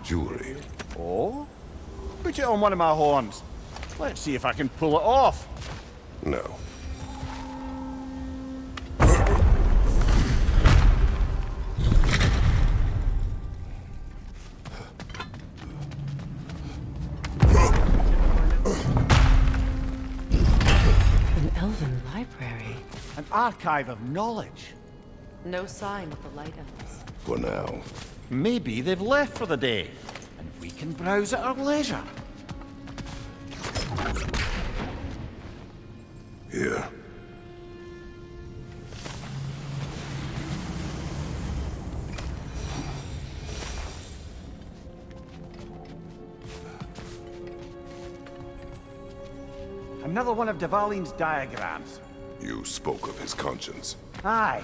Jewelry. Oh? Put it on one of my horns. Let's see if I can pull it off. No. An elven library. An archive of knowledge. No sign of the Light Elves. For now. Maybe they've left for the day, and we can browse at our leisure. Here. Another one of Dvalin's diagrams. You spoke of his conscience. Aye.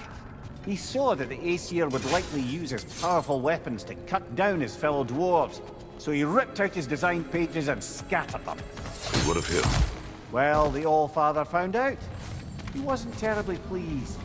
He saw that the Aesir would likely use his powerful weapons to cut down his fellow dwarves, so he ripped out his design pages and scattered them. What of him? Well, the All-Father found out. He wasn't terribly pleased.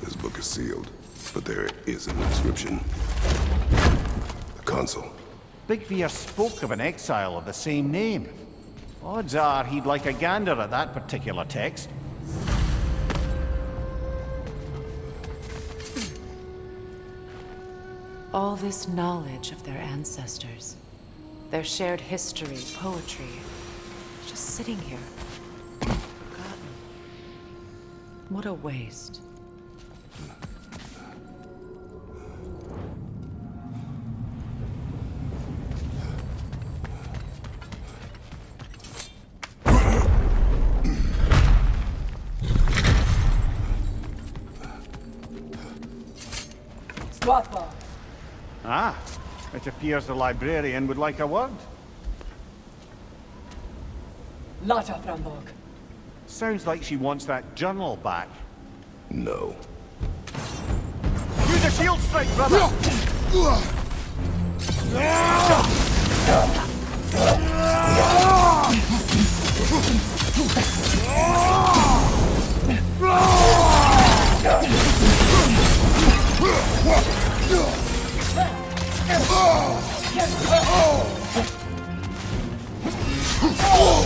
This book is sealed, but there is an inscription. The console. Big Veer spoke of an exile of the same name. Odds are he'd like a gander at that particular text. All this knowledge of their ancestors, their shared history, poetry, just sitting here, forgotten. What a waste. Ah, it appears the librarian would like a word. Lata Frambog. Sounds like she wants that journal back. No. Use a shield strike, brother!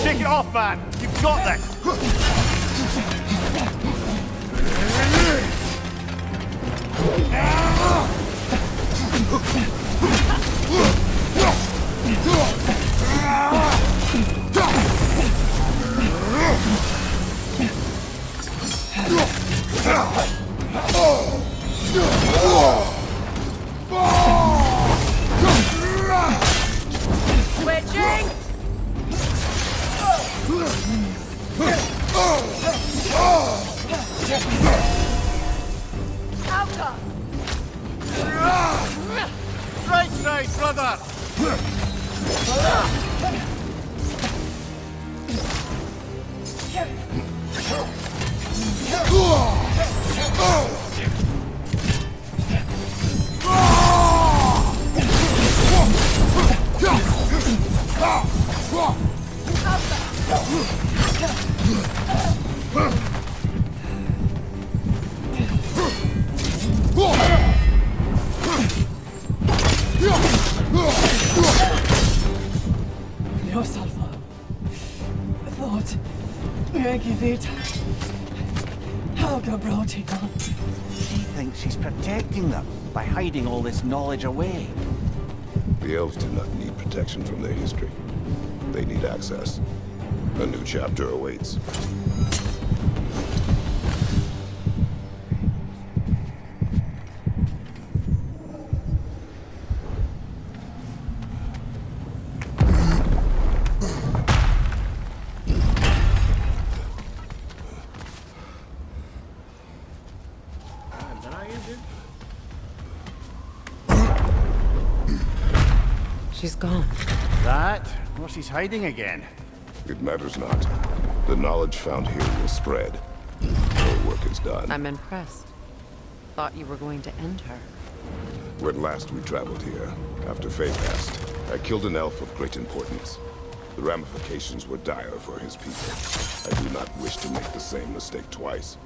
Take it off, man! You've got this! Switching! Outer! Right side, brother! Yourself thought Megivita. How go brooding on? She thinks she's protecting them by hiding all this knowledge away. The elves do not need protection from their history. They need access. A new chapter awaits. She's gone. That? Or she's hiding again. It matters not. The knowledge found here will spread. Her work is done. I'm impressed. Thought you were going to end her. When last we traveled here, after Faye passed, I killed an elf of great importance. The ramifications were dire for his people. I do not wish to make the same mistake twice.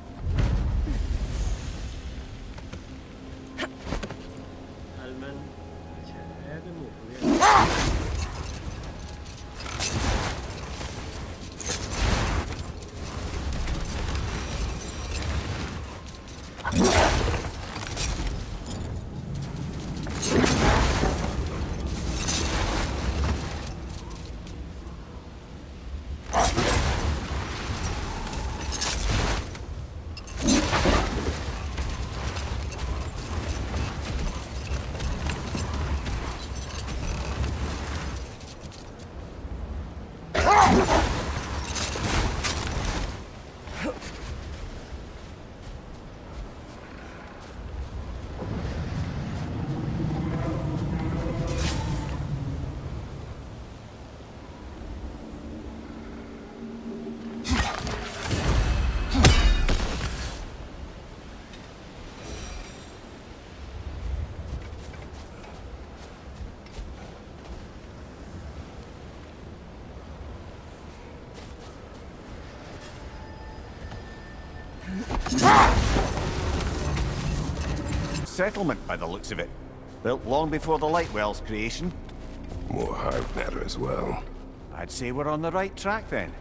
Settlement, by the looks of it. Built long before the Lightwell's creation. More hive matter as well. I'd say we're on the right track then.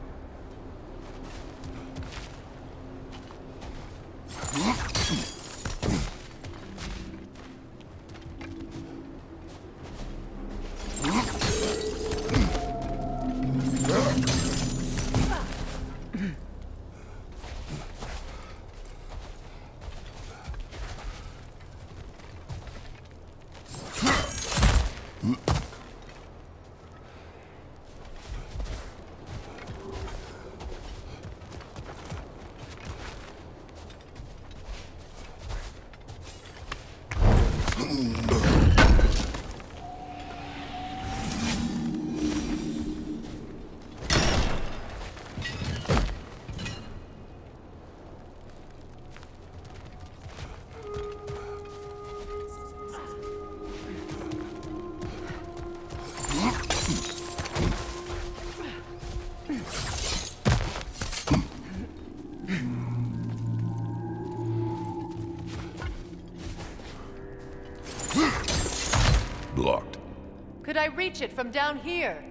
Blocked. Could I reach it from down here?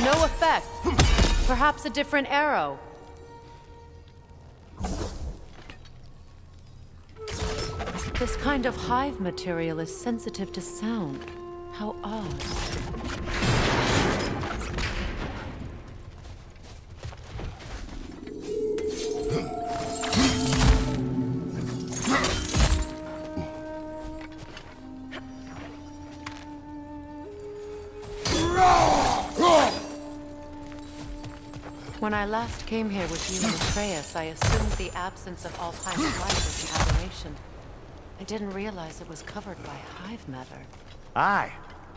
No effect. Perhaps a different arrow. This kind of hive material is sensitive to sound. How odd. When I last came here with you and Atreus, I assumed the absence of all kinds of life was an aberration. I didn't realize it was covered by hive matter. Aye.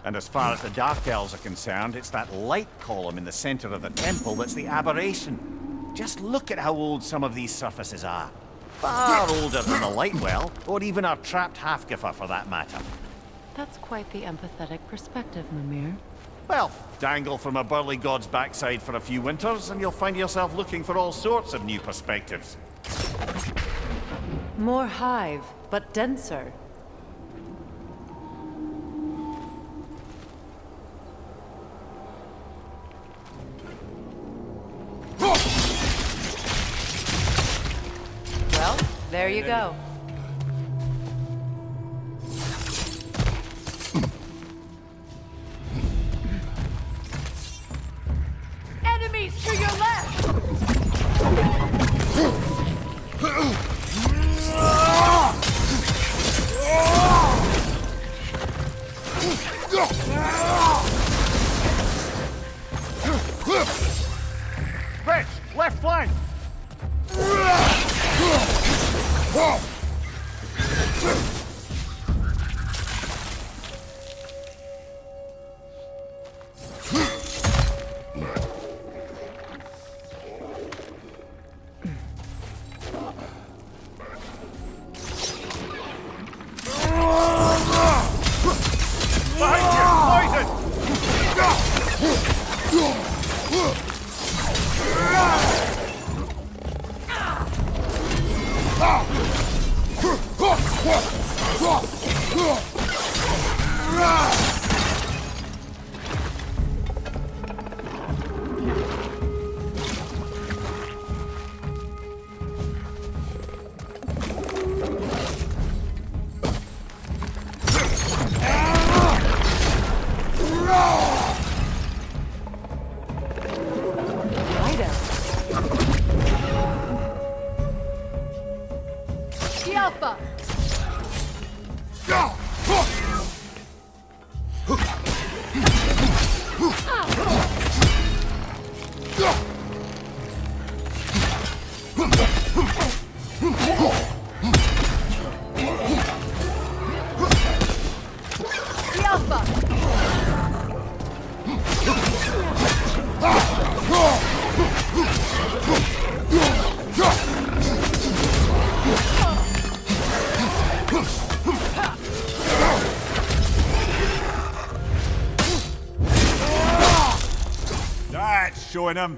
And as far as the Dark Elves are concerned, it's that light column in the center of the temple that's the aberration. Just look at how old some of these surfaces are. Far older than the Lightwell, or even our trapped Halfgiffer for that matter. That's quite the empathetic perspective, Mimir. Well, dangle from a burly god's backside for a few winters, and you'll find yourself looking for all sorts of new perspectives. More hive, but denser. Well, there you go. Rich, left flank! That's showing him.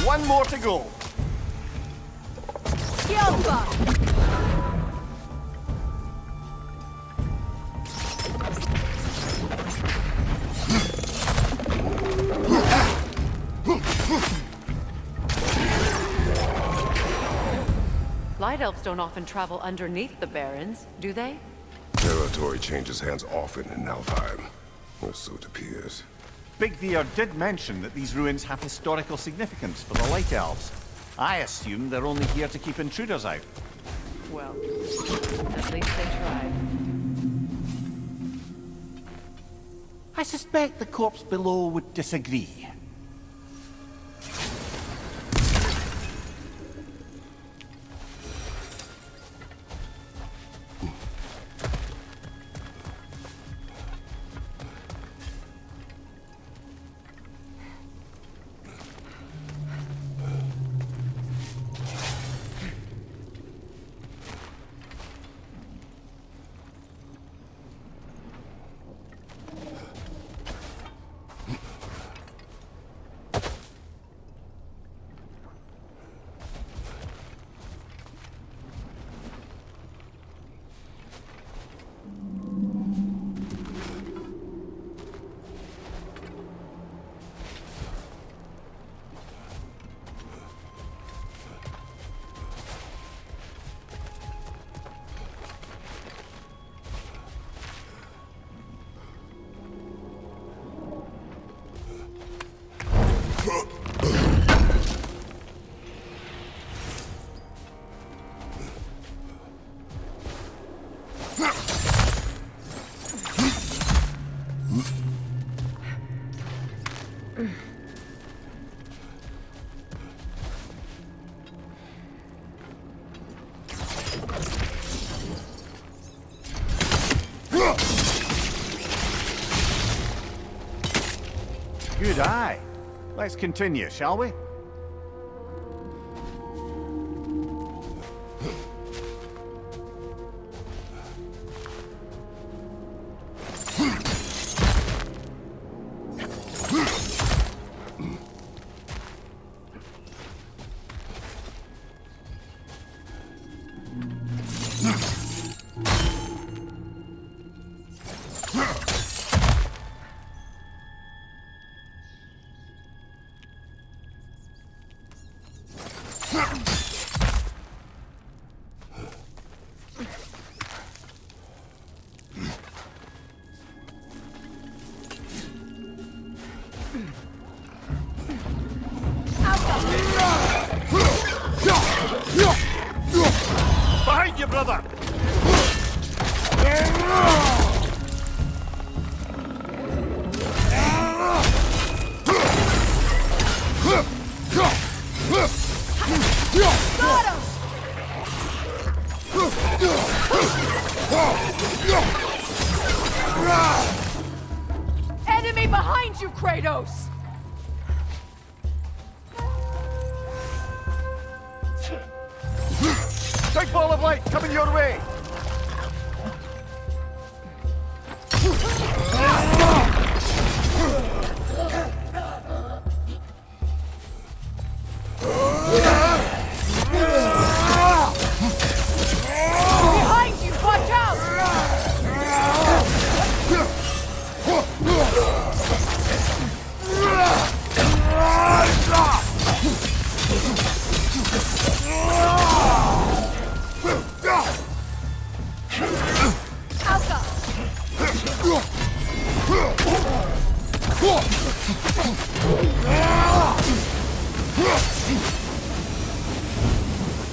One more to go. Light elves don't often travel underneath the barrens, do they? Territory changes hands often in Alfheim, or so it appears. Big Veer did mention that these ruins have historical significance for the Light Elves. I assume they're only here to keep intruders out. Well, at least they tried. I suspect the corpse below would disagree. Good eye. Let's continue, shall we? Behind you, brother! Enemy behind you, Kratos! Big ball of light coming your way! Behind you, watch out!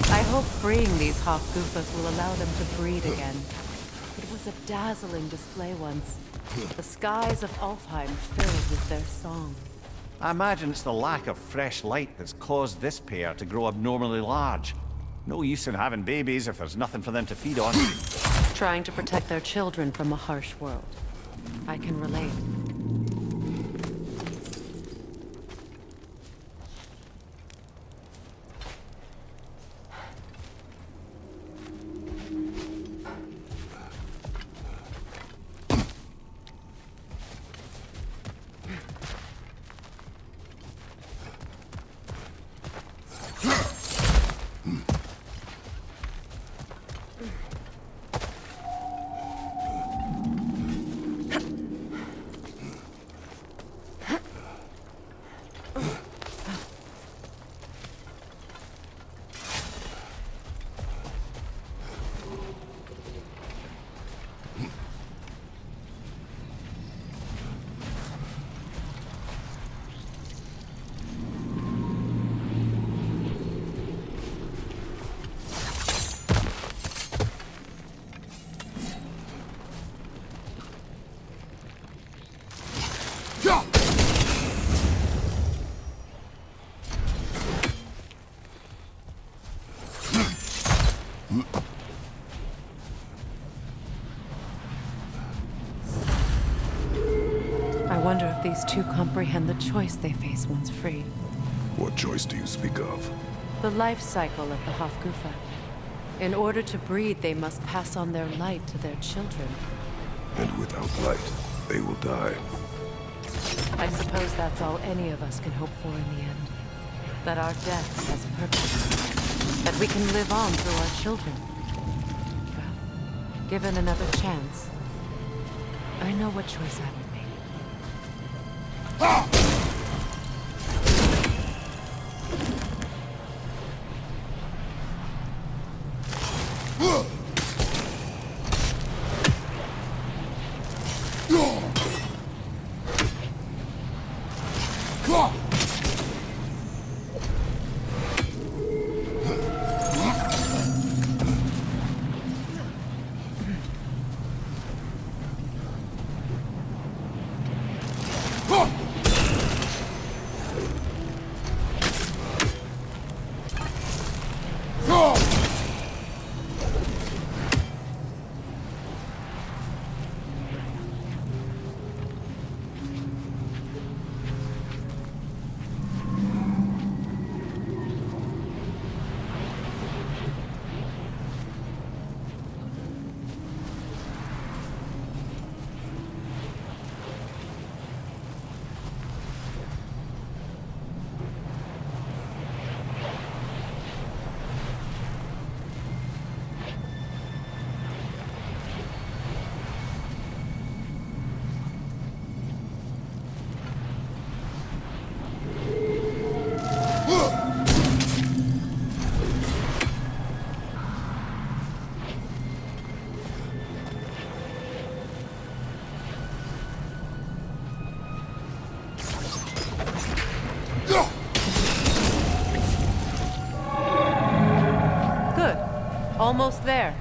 I hope freeing these Hofgufas will allow them to breed again. It was a dazzling display once. The skies of Alfheim filled with their song. I imagine it's the lack of fresh light that's caused this pair to grow abnormally large. No use in having babies if there's nothing for them to feed on. Trying to protect their children from a harsh world. I can relate. I wonder if these two comprehend the choice they face once free. What choice do you speak of? The life cycle of the Hofgufa. In order to breed, they must pass on their light to their children. And without light, they will die. I suppose that's all any of us can hope for in the end. That our death has a purpose. That we can live on through our children. Well, given another chance, I know what choice I would make. Almost there.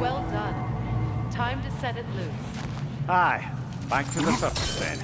Well done. Time to set it loose. Aye, back to the surface then.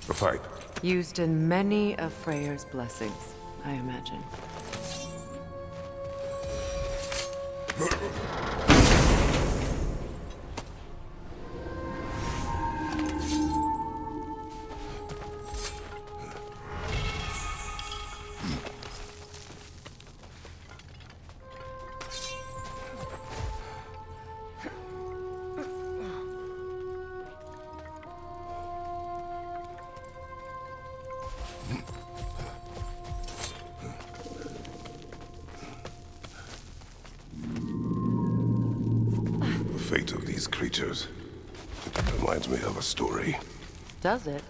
A fight. Used in many of Freyr's blessings, I imagine. The fate of these creatures. It reminds me of a story. Does it?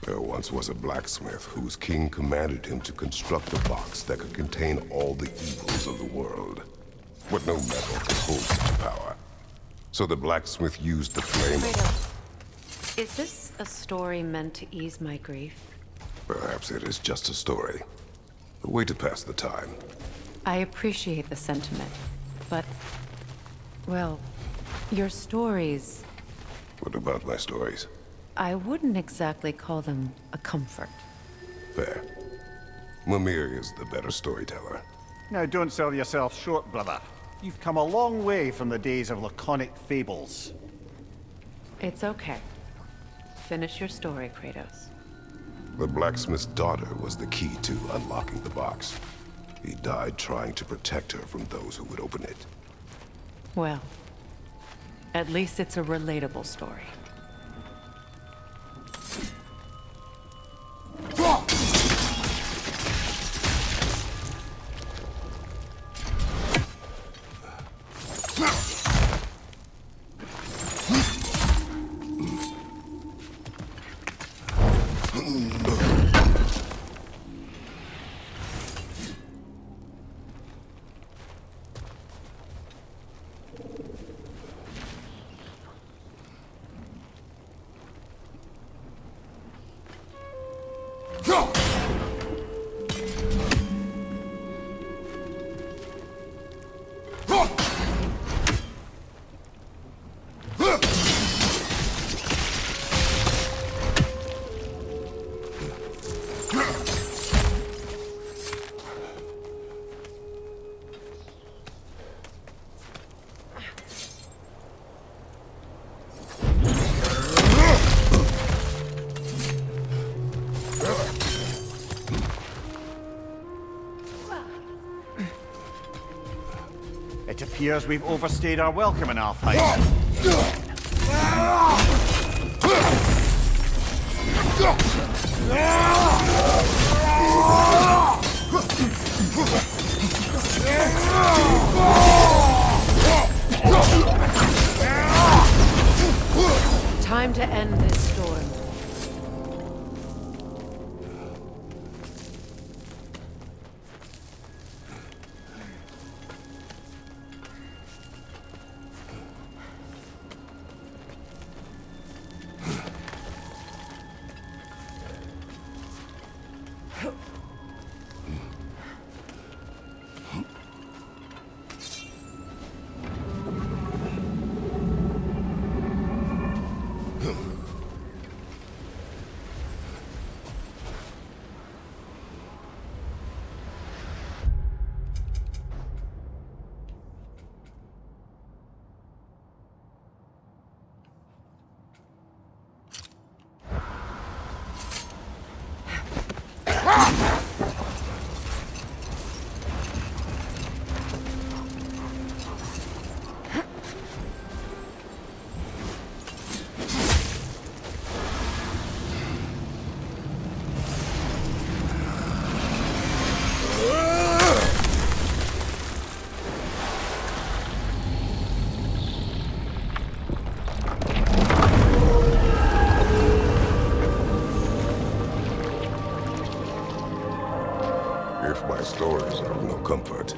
There once was a blacksmith whose king commanded him to construct a box that could contain all the evils of the world. But no metal could hold such power. So the blacksmith used the flame. Kratos, is this a story meant to ease my grief? Perhaps it is just a story. A way to pass the time. I appreciate the sentiment, but... well, your stories... What about my stories? I wouldn't exactly call them a comfort. Fair. Mimir is the better storyteller. Now don't sell yourself short, brother. You've come a long way from the days of laconic fables. It's okay. Finish your story, Kratos. The blacksmith's daughter was the key to unlocking the box. He died trying to protect her from those who would open it. Well, at least it's a relatable story. It appears we've overstayed our welcome in Alfheim. Time to end this storm. If my stories are of no comfort,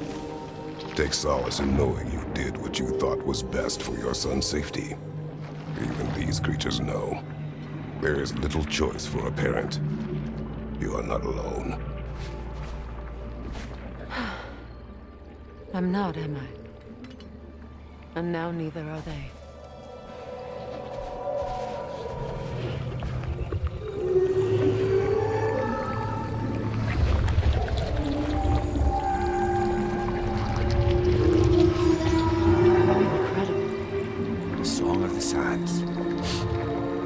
take solace in knowing you did what you thought was best for your son's safety. Even these creatures know. There is little choice for a parent. You are not alone. I'm not, am I? And now neither are they.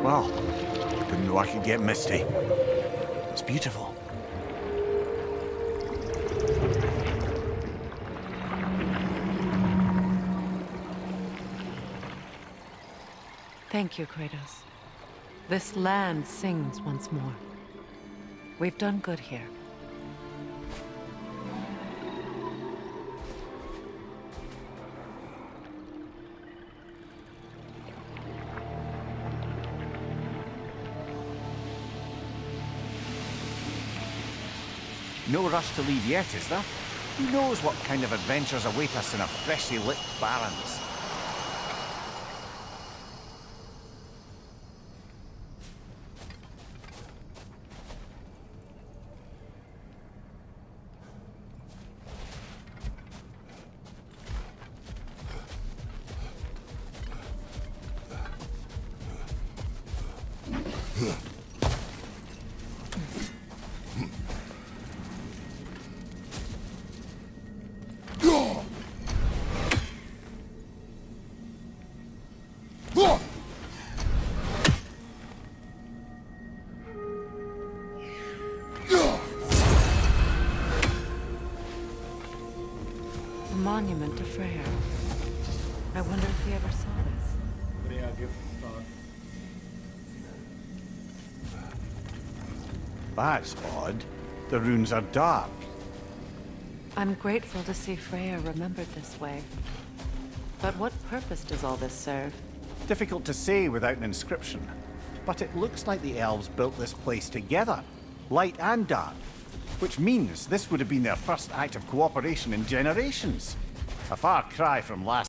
Wow, didn't know I could get misty. It's beautiful. Thank you, Kratos. This land sings once more. We've done good here. No rush to leave yet, is there? Who knows what kind of adventures await us in our freshly lit barrens? monument to Freya. I wonder if he ever saw this. Freya gift Thor. That's odd. The runes are dark. I'm grateful to see Freya remembered this way. But what purpose does all this serve? Difficult to say without an inscription. But it looks like the elves built this place together, light and dark. Which means this would have been their first act of cooperation in generations. A far cry from last